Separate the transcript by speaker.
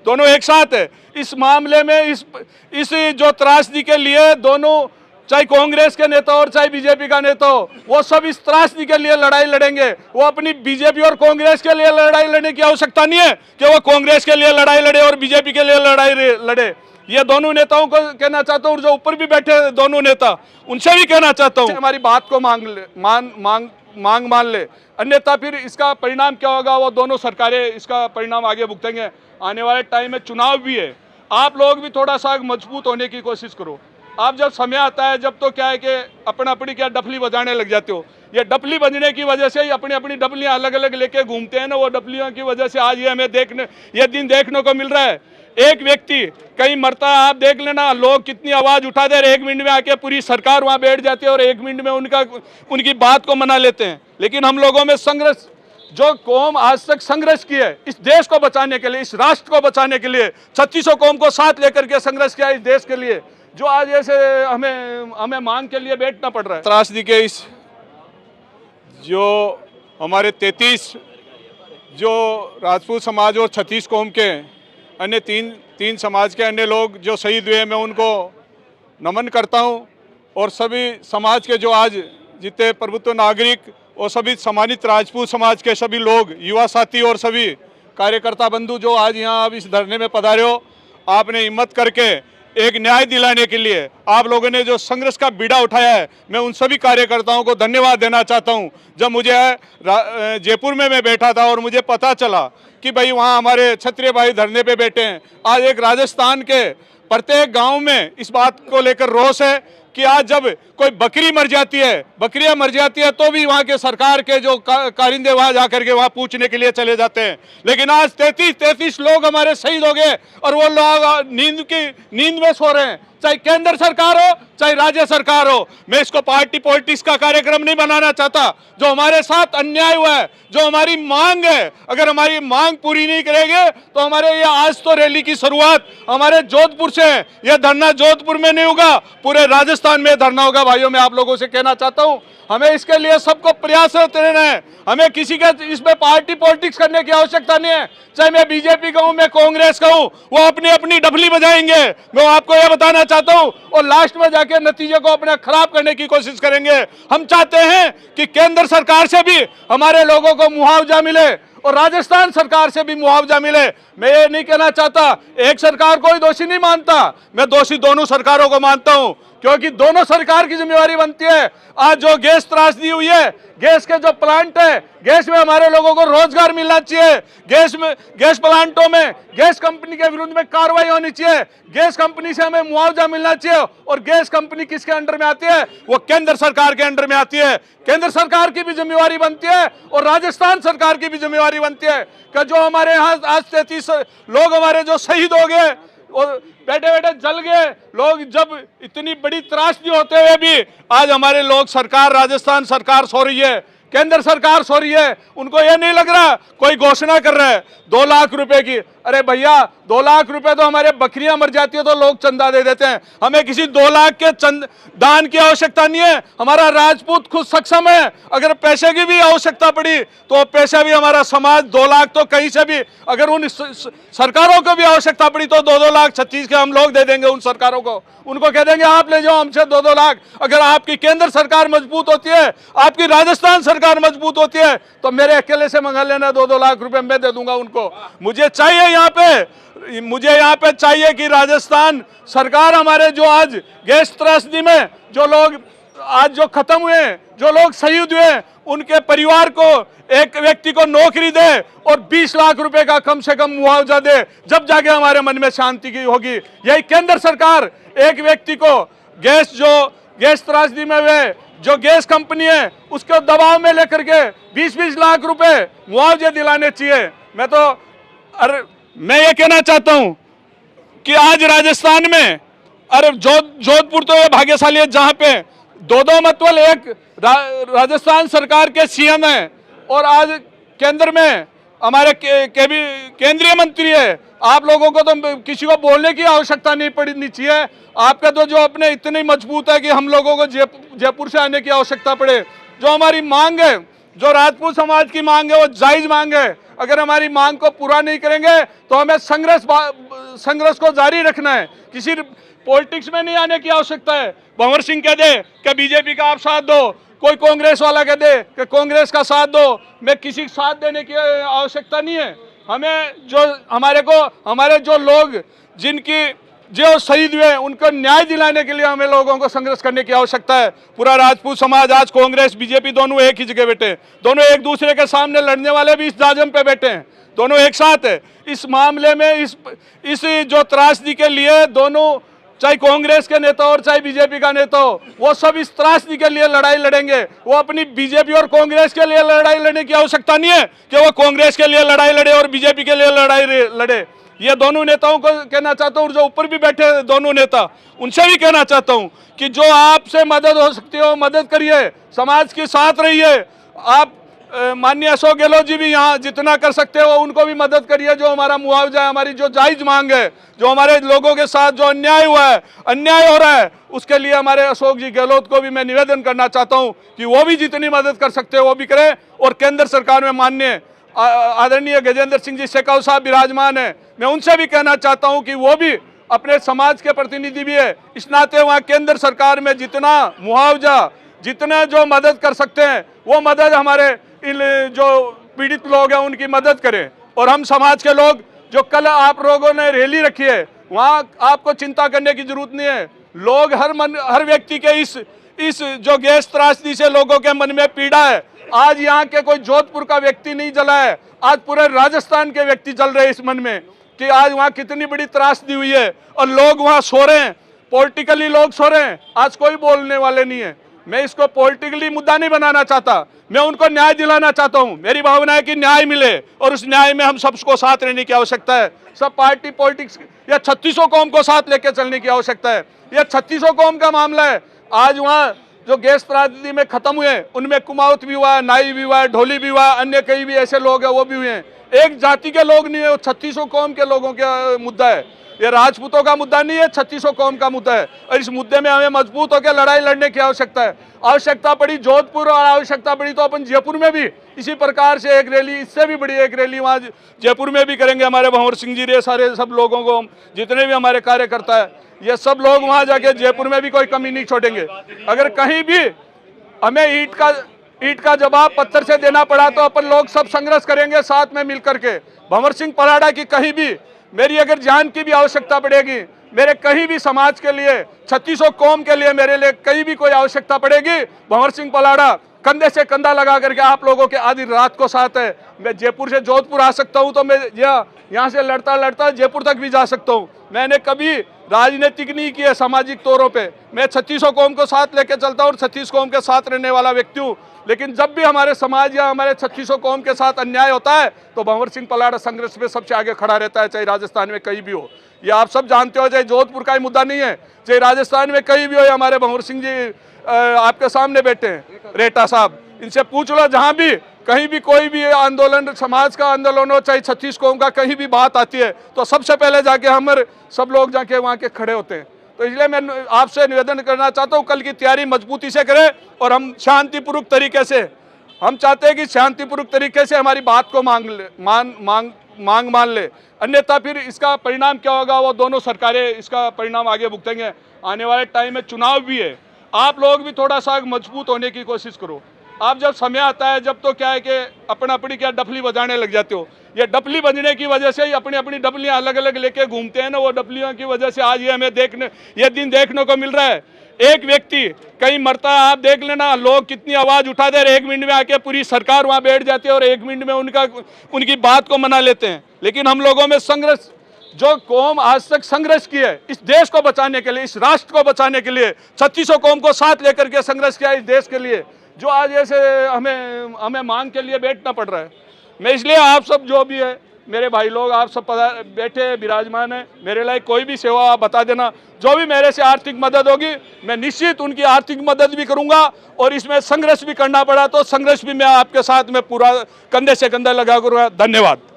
Speaker 1: दोनों एक साथ है इस मामले में। इस जो त्रासदी के लिए दोनों, चाहे कांग्रेस के नेता और चाहे बीजेपी का नेता हो, वो सब इस त्रासदी के लिए लड़ाई लड़ेंगे। वो अपनी बीजेपी और कांग्रेस के लिए लड़ाई लड़ने की आवश्यकता नहीं है कि वो कांग्रेस के लिए लड़ाई लड़े और बीजेपी के लिए लड़ाई लड़े। ये दोनों नेताओं को कहना चाहता हूँ, जो ऊपर भी बैठे दोनों नेता, उनसे भी कहना चाहता हूँ हमारी बात को मान ले, अन्यथा फिर इसका परिणाम क्या होगा वो दोनों सरकारें इसका परिणाम आगे भुगतेंगे। आने वाले टाइम में चुनाव भी है, आप लोग भी थोड़ा सा मजबूत होने की कोशिश करो। आप जब समय आता है, जब तो क्या है कि अपनी क्या डफली बजाने लग जाते हो। ये डफली बजने की वजह से ही अपनी डफलियां अलग अलग लेके घूमते हैं ना, वो डफलियों की वजह से आज ये हमें ये दिन देखने को मिल रहा है। एक व्यक्ति कहीं मरता है, आप देख लेना, लोग कितनी आवाज उठा दे रहे, 1 मिनट में आके पूरी सरकार वहां बैठ जाती है और 1 मिनट में उनकी बात को मना लेते हैं। लेकिन हम लोगों में संघर्ष, जो कौम आज तक संघर्ष की है इस देश को बचाने के लिए, इस राष्ट्र को बचाने के लिए, 3600 कौम को साथ लेकर के संघर्ष किया इस देश के लिए, जो आज ऐसे हमें मांग के लिए बैठना पड़ रहा है। त्रासदी के इस जो हमारे 33 जो राजपूत समाज और 36 कौम के अन्य तीन समाज के अन्य लोग जो शहीद हुए, मैं उनको नमन करता हूं। और सभी समाज के जो आज जितने प्रभुत्व नागरिक और सभी सम्मानित राजपूत समाज के सभी लोग, युवा साथी और सभी कार्यकर्ता बंधु जो आज यहाँ आप इस धरने में पधारे हो, आपने हिम्मत करके एक न्याय दिलाने के लिए आप लोगों ने जो संघर्ष का बीड़ा उठाया है, मैं उन सभी कार्यकर्ताओं को धन्यवाद देना चाहता हूं। जब मुझे जयपुर में मैं बैठा था और मुझे पता चला कि भाई वहां हमारे क्षत्रिय भाई धरने पे बैठे हैं, आज एक राजस्थान के प्रत्येक गांव में इस बात को लेकर रोष है कि आज जब कोई बकरियां मर जाती है तो भी वहाँ के सरकार के जो कारिंदे वहाँ जाकर के वहाँ पूछने के लिए चले जाते हैं। लेकिन आज 33 लोग हमारे शहीद हो गए और वो लोग नींद में सो रहे हैं, चाहे केंद्र सरकार हो चाहे राज्य सरकार हो। मैं इसको पार्टी पॉलिटिक्स का कार्यक्रम नहीं बनाना चाहता। जो हमारे साथ अन्याय हुआ है, जो हमारी मांग है, अगर हमारी मांग पूरी नहीं करेंगे तो हमारे ये आज तो रैली की शुरुआत हमारे जोधपुर से है। यह धरना जोधपुर में नहीं होगा, पूरे राजस्थान में धरना होगा। भाइयों, मैं आप लोगों से कहना चाहता हूं, हमें इसके लिए सबको प्रयासरत रहना है। हमें किसी के इसमें पार्टी पॉलिटिक्स करने की आवश्यकता नहीं है। चाहे मैं बीजेपी कहूं, मैं कांग्रेस कहूं, वो अपनी डफली बजाएंगे, मैं आपको यह बताना चाहता हूं, और लास्ट में जाके नतीजे को अपने खराब करने की कोशिश करेंगे। हम चाहते हैं कि केंद्र सरकार से भी हमारे लोगों को मुआवजा मिले और राजस्थान सरकार से भी मुआवजा मिले। मैं ये नहीं कहना चाहता, एक सरकार को ही दोषी नहीं मानता, मैं दोषी दोनों सरकारों को मानता हूं, क्योंकि दोनों सरकार की जिम्मेवारी बनती है। आज जो गैस त्रासदी हुई है, गैस के जो प्लांट है, गैस में हमारे लोगों को रोजगार मिलना चाहिए। गैस प्लांटों में गैस कंपनी के विरुद्ध में कार्रवाई होनी चाहिए। गैस कंपनी से हमें मुआवजा मिलना चाहिए। और गैस कंपनी किसके अंडर में आती है? वो केंद्र सरकार के अंडर में आती है। केंद्र सरकार की भी जिम्मेवारी बनती है और राजस्थान सरकार की भी जिम्मेवारी बनती है कि जो हमारे यहाँ आज 33 लोग हमारे जो शहीद हो गए और बैठे बैठे जल गए लोग, जब इतनी बड़ी त्रासदी होते हुए भी आज हमारे लोग, सरकार, राजस्थान सरकार सो रही है, केंद्र सरकार सो रही है। उनको ये नहीं लग रहा, कोई घोषणा कर रहा है 2 लाख रुपए की। अरे भैया, 2 लाख रुपए तो हमारे बकरियां मर जाती है तो लोग चंदा दे देते हैं। हमें किसी 2 लाख के दान की आवश्यकता नहीं है। हमारा राजपूत खुद सक्षम है। अगर पैसे की भी आवश्यकता पड़ी तो पैसा भी हमारा समाज 2 लाख तो कहीं से भी, अगर उन सरकारों को भी आवश्यकता पड़ी तो 2-2 लाख 36 के हम लोग दे देंगे उन सरकारों को। उनको कह देंगे आप ले जाओ हमसे 2-2 लाख। अगर आपकी केंद्र सरकार मजबूत होती है, आपकी राजस्थान सरकार मजबूत होती है, तो मेरे अकेले से मंगा लेना 2-2 लाख रुपए, मैं दे दूंगा उनको। मुझे यहाँ पे चाहिए कि राजस्थान सरकार हमारे जो आज गैस त्रासदी में जो लोग आज जो खत्म हुए, जो लोग शहीद हुए, उनके परिवार को, एक व्यक्ति को नौकरी दे और 20 लाख रुपए का कम से कम मुआवजा दे, जब जाके हमारे मन में शांति की होगी। यही केंद्र सरकार एक व्यक्ति को गैस त्रासदी में वे जो गैस कंपनी है उसको दबाव में लेकर के 20-20 लाख रुपए मुआवजे दिलाने चाहिए। मैं ये कहना चाहता हूं कि आज राजस्थान में, अरे जोधपुर तो ये भाग्यशाली है जहां पे 2 मतवल एक राजस्थान सरकार के सीएम है और आज केंद्र में हमारे केंद्रीय मंत्री है। आप लोगों को तो किसी को बोलने की आवश्यकता नहीं पड़नी चाहिए। आपका तो जो अपने इतने मजबूत है कि हम लोगों को जयपुर से आने की आवश्यकता पड़े। जो हमारी मांग है जो राजपूत समाज की मांग है वो जायज मांग है। अगर हमारी मांग को पूरा नहीं करेंगे तो हमें संघर्ष को जारी रखना है। किसी पॉलिटिक्स में नहीं आने की आवश्यकता है। भंवर सिंह कह दे कि बीजेपी का आप साथ दो, कोई कांग्रेस वाला कह दे कि कांग्रेस का साथ दो, मैं किसी का साथ देने की आवश्यकता नहीं है। हमें जो हमारे जो लोग जिनकी जो शहीद हुए उनको न्याय दिलाने के लिए हमें लोगों को संघर्ष करने की आवश्यकता है। पूरा राजपूत समाज आज कांग्रेस बीजेपी दोनों एक ही जगह बैठे हैं, दोनों एक दूसरे के सामने लड़ने वाले भी इस जाजम पे बैठे हैं, दोनों एक साथ है। इस मामले में इस जो त्रासदी के लिए दोनों, चाहे कांग्रेस के नेता और चाहे बीजेपी का नेता हो, वो सब इस त्रासदी के लिए लड़ाई लड़ेंगे। वो अपनी बीजेपी और कांग्रेस के लिए लड़ाई लड़ने की आवश्यकता नहीं है कि वो कांग्रेस के लिए लड़ाई लड़े और बीजेपी के लिए लड़ाई लड़े। ये दोनों नेताओं को कहना चाहता हूँ, जो ऊपर भी बैठे दोनों नेता, उनसे भी कहना चाहता हूँ कि जो आपसे मदद हो सकती हो मदद करिए, समाज के साथ रहिए। आप माननीय अशोक गहलोत जी भी यहाँ जितना कर सकते हो उनको भी मदद करिए। जो हमारा मुआवजा है, हमारी जो जायज मांग है, जो हमारे लोगों के साथ जो अन्याय हुआ है, अन्याय हो रहा है, उसके लिए हमारे अशोक जी गहलोत को भी मैं निवेदन करना चाहता हूँ कि वो भी जितनी मदद कर सकते हो वो भी करें। और केंद्र सरकार में माननीय आदरणीय गजेंद्र सिंह जी शेखावत साहब विराजमान है, मैं उनसे भी कहना चाहता हूं कि वो भी अपने समाज के प्रतिनिधि भी है, इस नाते वहाँ केंद्र सरकार में जितना मुआवजा, जितने जो मदद कर सकते हैं वो मदद हमारे इन जो पीड़ित लोग हैं उनकी मदद करें। और हम समाज के लोग, जो कल आप लोगों ने रैली रखी है, वहाँ आपको चिंता करने की जरूरत नहीं है। लोग हर व्यक्ति के इस जो गैस त्रासदी से लोगों के मन में पीड़ा है, आज यहाँ के कोई जोधपुर का व्यक्ति नहीं जला है, आज पूरे राजस्थान के व्यक्ति जल रहे हैं इस मन में कि आज वहाँ कितनी बड़ी त्रासदी हुई है और लोग वहाँ सो रहे हैं, पॉलिटिकली लोग सो रहे हैं, आज कोई बोलने वाले नहीं है। मैं इसको पॉलिटिकली मुद्दा नहीं बनाना चाहता, मैं उनको न्याय दिलाना चाहता हूँ। मेरी भावना है कि न्याय मिले और उस न्याय में हम सबको साथ रहने की आवश्यकता है। सब पार्टी पॉलिटिक्स या 3600 कौम को साथ लेकर चलने की आवश्यकता है। यह 3600 कौम का मामला है। आज वहाँ जो गैस त्रासदी में खत्म हुए उनमें कुमाऊत भी हुआ, नाई भी हुआ, ढोली भी हुआ, अन्य कई भी ऐसे लोग हैं वो भी हुए हैं। एक जाति के लोग नहीं है, वो 3600 कौम के लोगों का मुद्दा है। ये राजपूतों का मुद्दा नहीं है, 3600 कौम का मुद्दा है। और इस मुद्दे में हमें मजबूत होकर लड़ाई लड़ने की आवश्यकता है। आवश्यकता पड़ी जोधपुर और आवश्यकता पड़ी तो अपन जयपुर में भी इसी प्रकार से एक रैली, इससे भी बड़ी एक रैली वहाँ जयपुर में भी करेंगे। हमारे भंवर सिंह जी रे सारे सब लोगों को, जितने भी हमारे कार्यकर्ता है, ये सब लोग वहाँ जाके जयपुर में भी कोई कमी नहीं छोड़ेंगे। अगर कहीं भी हमें ईंट का जवाब पत्थर से देना पड़ा तो अपन लोग सब संघर्ष करेंगे साथ में मिलकर के। भंवर सिंह पलाड़ा की कहीं भी मेरी अगर जान की भी आवश्यकता पड़ेगी, मेरे कहीं भी समाज के लिए, 3600 कौम के लिए मेरे लिए कहीं भी कोई आवश्यकता पड़ेगी, भंवर सिंह पलाड़ा कंधे से कंधा लगा करके आप लोगों के आधी रात को साथ है। मैं जयपुर से जोधपुर आ सकता हूं तो मैं यहाँ से लड़ता लड़ता जयपुर तक भी जा सकता हूं। मैंने कभी राजनीतिक नहीं किया, सामाजिक तौरों पे मैं 3600 कौम को साथ लेके चलता हूँ और 36 कौम के साथ रहने वाला व्यक्ति हूँ। लेकिन जब भी हमारे समाज या हमारे 3600 कौम के साथ अन्याय होता है तो भंवर सिंह पलाड़ा संघर्ष में सबसे आगे खड़ा रहता है, चाहे राजस्थान में कहीं भी हो। ये आप सब जानते हो, चाहे जोधपुर का ही मुद्दा नहीं है, चाहे राजस्थान में कहीं भी हो। हमारे भंवर सिंह जी आपके सामने बैठे हैं, रेटा साहब, इनसे पूछ लो, जहाँ भी कहीं भी कोई भी आंदोलन, समाज का आंदोलन हो, चाहे 36 कौम का कहीं भी बात आती है तो सबसे पहले जाके हमारे सब लोग जाके वहाँ के खड़े होते हैं। तो इसलिए मैं आपसे निवेदन करना चाहता हूँ, कल की तैयारी मजबूती से करें और हम शांतिपूर्वक तरीके से, हम चाहते हैं कि शांतिपूर्वक तरीके से हमारी बात को मान ले, अन्यथा फिर इसका परिणाम क्या होगा वो दोनों सरकारें इसका परिणाम आगे भुगतेंगे। आने वाले टाइम में चुनाव भी है, आप लोग भी थोड़ा सा मजबूत होने की कोशिश करो। आप जब समय आता है जब तो क्या है कि अपनी क्या डफली बजाने लग जाते हो। ये डफली बजने की वजह से ही अपनी डफलियाँ अलग अलग लेके घूमते हैं ना, वो डफलियों की वजह से आज ये हमें ये दिन देखने को मिल रहा है। एक व्यक्ति कहीं मरता है, आप देख लेना, लोग कितनी आवाज़ उठा दे रहे, 1 मिनट में आके पूरी सरकार वहाँ बैठ जाती है और 1 मिनट में उनकी बात को मना लेते हैं। लेकिन हम लोगों में संघर्ष, जो कौम आज तक संघर्ष की है इस देश को बचाने के लिए, इस राष्ट्र को बचाने के लिए, 3600 कौम को साथ लेकर के संघर्ष किया इस देश के लिए, जो आज ऐसे हमें मांग के लिए बैठना पड़ रहा है। मैं इसलिए आप सब जो भी है मेरे भाई लोग, आप सब बैठे विराजमान है, मेरे लिए कोई भी सेवा आप बता देना, जो भी मेरे से आर्थिक मदद होगी मैं निश्चित उनकी आर्थिक मदद भी करूंगा और इसमें संघर्ष भी करना पड़ा तो संघर्ष भी मैं आपके साथ में पूरा कंधे से कंधा लगा करूँगा। धन्यवाद।